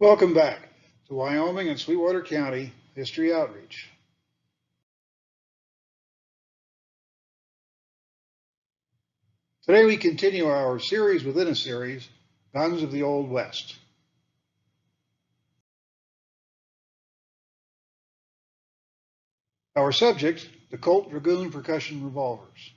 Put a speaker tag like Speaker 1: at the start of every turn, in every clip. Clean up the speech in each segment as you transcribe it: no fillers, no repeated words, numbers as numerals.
Speaker 1: Welcome back to Wyoming and Sweetwater County History Outreach. Today we continue our series within a series, Guns of the Old West. Our subject, the Colt Dragoon percussion revolvers.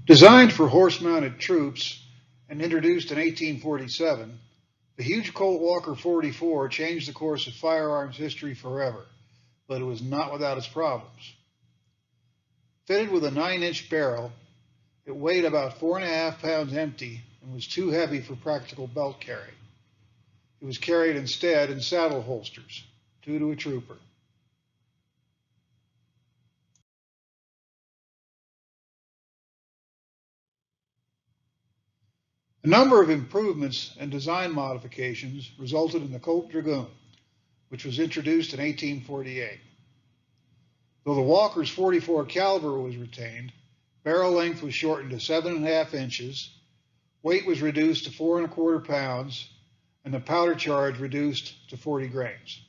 Speaker 1: Designed for horse-mounted troops and introduced in 1847, the huge Colt Walker 44 changed the course of firearms history forever, but it was not without its problems. Fitted with a 9-inch barrel, it weighed about 4.5 pounds empty and was too heavy for practical belt carry. It was carried instead in saddle holsters, 2 to a trooper. A number of improvements and design modifications resulted in the Colt Dragoon, which was introduced in 1848. Though the Walker's 44 caliber was retained, barrel length was shortened to 7.5 inches, weight was reduced to 4.25 pounds, and the powder charge reduced to 40 grains.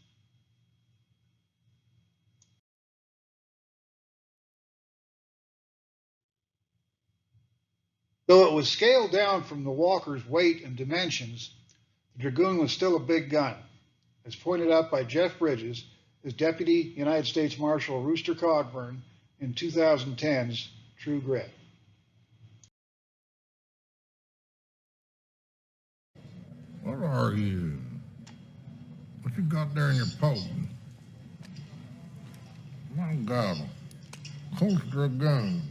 Speaker 1: Though it was scaled down from the Walker's weight and dimensions, the Dragoon was still a big gun, as pointed out by Jeff Bridges, as Deputy United States Marshal Rooster Cogburn in 2010's True Grit.
Speaker 2: What are you? What you got there in your poke? My God, Colt Dragoon.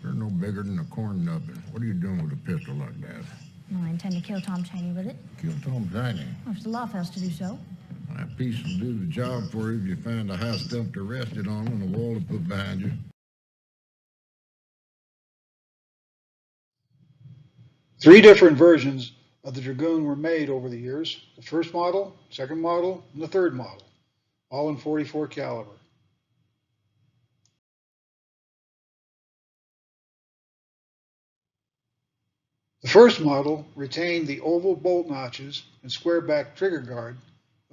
Speaker 2: You're no bigger than a corn nubbin. What are you doing with a pistol like that?
Speaker 3: Well, I intend to kill Tom Cheney with it.
Speaker 2: Kill Tom Cheney.
Speaker 3: Well, if the law fails to do so.
Speaker 2: That piece will do the job for you if you find a high stump to rest it on and a wall to put behind you.
Speaker 1: 3 different versions of the Dragoon were made over the years: the first model, second model, and the third model, all in 44 caliber. The first model retained the oval bolt notches and square back trigger guard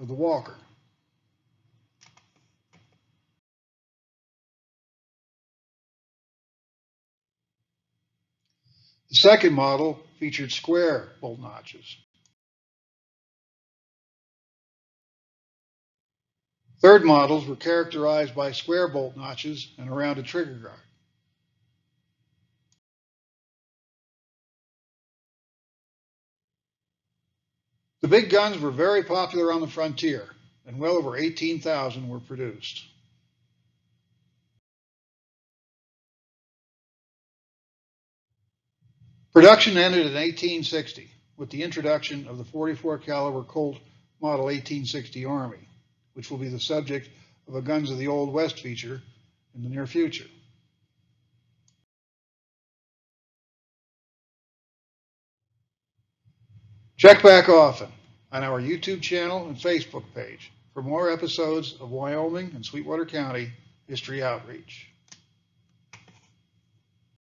Speaker 1: of the Walker. The second model featured square bolt notches. Third models were characterized by square bolt notches and a rounded trigger guard. The big guns were very popular on the frontier, and well over 18,000 were produced. Production ended in 1860 with the introduction of the 44 caliber Colt Model 1860 Army, which will be the subject of a Guns of the Old West feature in the near future. Check back often on our YouTube channel and Facebook page for more episodes of Wyoming and Sweetwater County History Outreach.